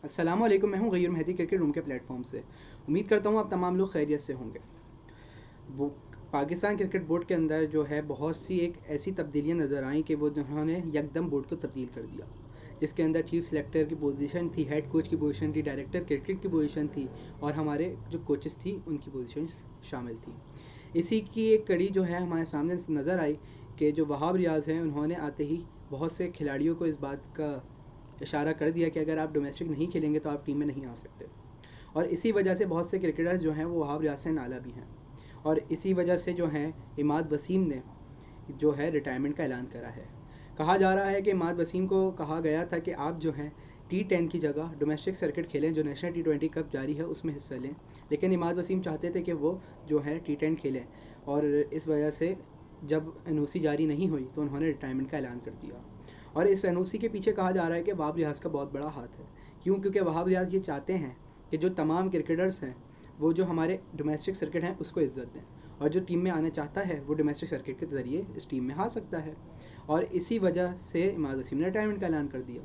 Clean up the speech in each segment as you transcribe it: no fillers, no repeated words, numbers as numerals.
अस्सलाम वालेकुम, मैं हूं गैर मेहदी क्रिकेट रूम के प्लेटफॉर्म से। उम्मीद करता हूं आप तमाम लोग खैरियत से होंगे। वो पाकिस्तान क्रिकेट बोर्ड के अंदर जो है बहुत सी एक ऐसी तब्दीलियां नज़र आई कि वो उन्होंने यकदम बोर्ड को तब्दील कर दिया, जिसके अंदर चीफ सेलेक्टर की पोजीशन थी, हेड कोच की पोजीशन थी, डायरेक्टर क्रिकेट की पोजीशन थी और हमारे जो कोचेस थी उनकी पोजीशंस शामिल थी। इसी की एक कड़ी जो है हमारे सामने नज़र आई कि जो वहाब रियाज़ हैं उन्होंने आते ही बहुत से खिलाड़ियों को इस बात का इशारा कर दिया कि अगर आप डोमेस्टिक नहीं खेलेंगे तो आप टीम में नहीं आ सकते। और इसी वजह से बहुत से क्रिकेटर्स जो हैं वो वहाब रियाज से नाला भी हैं। और इसी वजह से जो हैं इमाद वसीम ने जो है रिटायरमेंट का ऐलान करा है। कहा जा रहा है कि इमाद वसीम को कहा गया था कि आप जो हैं T10 की जगह डोमेस्टिक सर्किट खेलें, जो नेशनल T20 कप जारी है उसमें हिस्सा लें। लेकिन इमाद वसीम चाहते थे कि वो जो है T10 खेलें, और इस वजह से जब NOC जारी नहीं हुई तो उन्होंने रिटायरमेंट का ऐलान कर दिया। और इस NOC के पीछे कहा जा रहा है कि वहाब रियाज़ का बहुत बड़ा हाथ है। क्यों? क्योंकि वहाब रियाज़ ये चाहते हैं कि जो तमाम क्रिकेटर्स हैं वो जो हमारे डोमेस्टिक सर्किट हैं उसको इज़्ज़त दें, और जो टीम में आना चाहता है वो डोमेस्टिक सर्किट के ज़रिए इस टीम में आ सकता है। और इसी वजह से इमाद वसीम ने रिटायरमेंट का ऐलान कर दिया।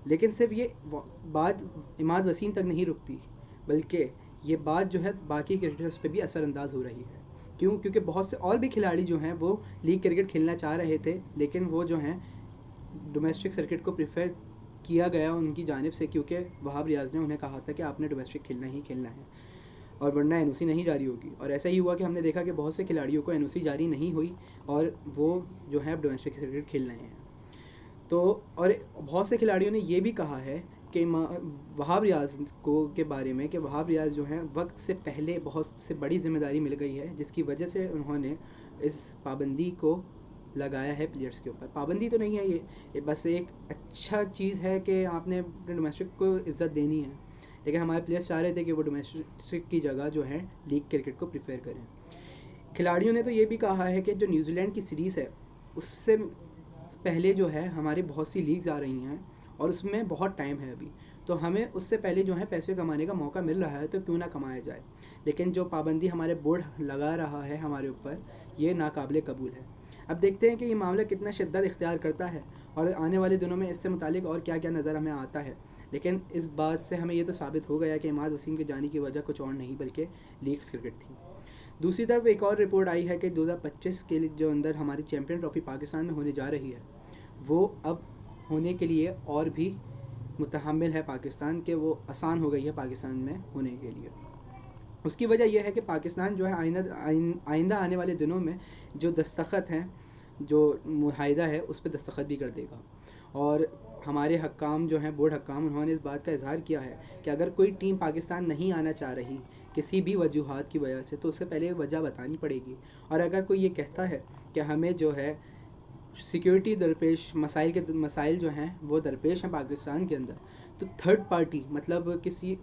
लेकिन सिर्फ ये बात इमाद वसीम तक नहीं रुकती, बल्कि ये बात जो है बाकी क्रिकेटर्स पे भी असरअंदाज हो रही है। क्यों? क्योंकि बहुत से और भी खिलाड़ी जो हैं वो लीग क्रिकेट खेलना चाह रहे थे, लेकिन वो जो हैं डोमेस्टिक सर्किट को प्रेफर किया गया उनकी जानिब से, क्योंकि वहाब रियाज़ ने उन्हें कहा था कि आपने डोमेस्टिक खेलना ही खेलना है और वरना NOC नहीं जारी होगी। और ऐसा ही हुआ कि हमने देखा कि बहुत से खिलाड़ियों को NOC जारी नहीं हुई और वो जो है अब डोमेस्टिक क्रिकेट खेल रहे हैं। तो और बहुत से खिलाड़ियों ने ये भी कहा है कि वहाब रियाज़ को के बारे में कि वहाब रियाज़ जो हैं वक्त से पहले बहुत से बड़ी जिम्मेदारी मिल गई है, जिसकी वजह से उन्होंने इस पाबंदी को लगाया है प्लेयर्स के ऊपर। पाबंदी तो नहीं है ये बस एक अच्छा चीज़ है कि आपने डोमेस्टिक को इज़्ज़त देनी है। लेकिन हमारे प्लेयर्स चाह रहे थे कि वो डोमेस्टिक की जगह जो है लीग क्रिकेट को प्रेफर करें। खिलाड़ियों ने तो ये भी कहा है कि जो न्यूजीलैंड की सीरीज़ है उससे पहले जो है हमारी बहुत सी लीग्स आ रही हैं और उसमें बहुत टाइम है अभी, तो हमें उससे पहले जो है पैसे कमाने का मौका मिल रहा है, तो क्यों ना कमाया जाए। लेकिन जो पाबंदी हमारे बोर्ड लगा रहा है हमारे ऊपर, ये नाकाबिले कबूल है। अब देखते हैं कि ये मामला कितना शिद्दत इख्तियार करता है और आने वाले दिनों में इससे मुतालिक और क्या क्या नज़र हमें आता है। लेकिन इस बात से हमें ये तो साबित हो गया कि इमाद वसीम के जाने की वजह कुछ और नहीं बल्कि लीग्स क्रिकेट थी। दूसरी तरफ एक और रिपोर्ट आई है कि 2025 के लिए जो अंदर हमारी चैम्पियन ट्रॉफी पाकिस्तान में होने जा रही है, वो अब होने के लिए और भी मुतहम्मिल है पाकिस्तान के, वो आसान हो गई है पाकिस्तान में होने के लिए। उसकी वजह यह है कि पाकिस्तान जो है आइंदा आने वाले दिनों में जो दस्तखत हैं, जो मुआहिदा है उस पर दस्तखत भी कर देगा। और हमारे हक्काम जो हैं बोर्ड हक्काम, उन्होंने इस बात का इजहार किया है कि अगर कोई टीम पाकिस्तान नहीं आना चाह रही किसी भी वजूहात की वजह से, तो उससे पहले वजह बतानी पड़ेगी। और अगर कोई ये कहता है कि हमें जो है सिक्योरिटी दरपेश मसाइल जो हैं वो दरपेश हैं पाकिस्तान के अंदर, तो थर्ड पार्टी मतलब किसी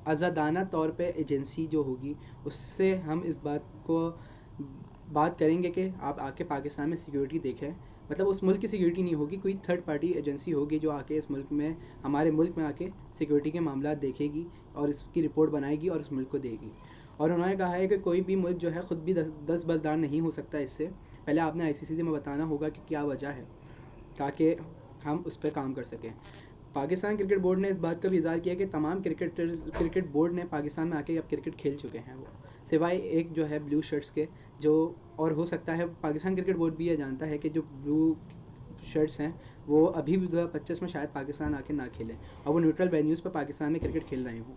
आज़ादाना तौर पे एजेंसी जो होगी उससे हम इस बात करेंगे कि आप आके पाकिस्तान में सिक्योरिटी देखें। मतलब उस मुल्क की सिक्योरिटी नहीं होगी, कोई थर्ड पार्टी एजेंसी होगी जो आके इस मुल्क में, हमारे मुल्क में आके सिक्योरिटी के मामला देखेगी और इसकी रिपोर्ट बनाएगी और उस मुल्क को देगी। और उन्होंने कहा है कि कोई भी मुल्क जो है ख़ुद भी दस्तबरदार नहीं हो सकता इससे। पहले आपने ICC में बताना होगा कि क्या वजह है, ताकि हम उस पर काम कर सकें। पाकिस्तान क्रिकेट बोर्ड ने इस बात का भी इज़हार किया कि तमाम क्रिकेट बोर्ड ने पाकिस्तान में आके अब क्रिकेट खेल चुके हैं, वो सिवाय एक जो है ब्लू शर्ट्स के, जो और हो सकता है पाकिस्तान क्रिकेट बोर्ड भी ये जानता है कि जो ब्लू शर्ट्स हैं वो अभी भी 2025 में शायद पाकिस्तान आके ना खेलें और वो न्यूट्रल वेन्यूज़ पर पाकिस्तान में क्रिकेट खेल रहे हों।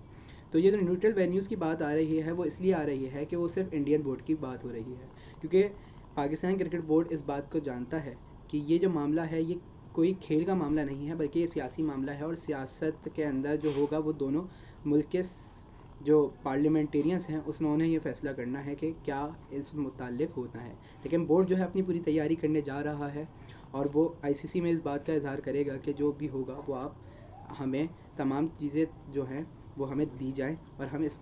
तो ये जो न्यूट्रल वेन्यूज़ की बात आ रही है वो इसलिए आ रही है कि वो सिर्फ इंडियन बोर्ड की बात हो रही है, क्योंकि पाकिस्तान क्रिकेट बोर्ड इस बात को जानता है कि ये जो मामला है ये कोई खेल का मामला नहीं है, बल्कि ये सियासी मामला है। और सियासत के अंदर जो होगा वो दोनों मुल्क के जो पार्लियामेंटेरियंस हैं उन्होंने ये फ़ैसला करना है कि क्या इस मुताल्लिक होता है। लेकिन बोर्ड जो है अपनी पूरी तैयारी करने जा रहा है और वो ICC में इस बात का इजहार करेगा कि जो भी होगा वो आप हमें तमाम चीज़ें जो हैं वो हमें दी जाएँ और हम इस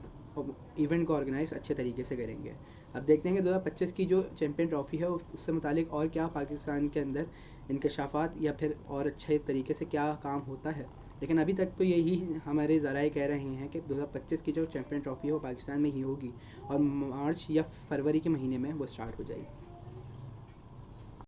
इवेंट को ऑर्गेनाइज़ अच्छे तरीके से करेंगे। अब देखते हैं कि 2025 की जो चैम्पियन ट्रॉफ़ी है उससे मुतालिक और क्या पाकिस्तान के अंदर इंकशाफात या फिर और अच्छे तरीके से क्या काम होता है। लेकिन अभी तक तो यही हमारे ज़राए कह रहे हैं कि 2025 की जो चैम्पियन ट्रॉफ़ी है वो पाकिस्तान में ही होगी और मार्च या फरवरी के महीने में वो स्टार्ट हो जाएगी।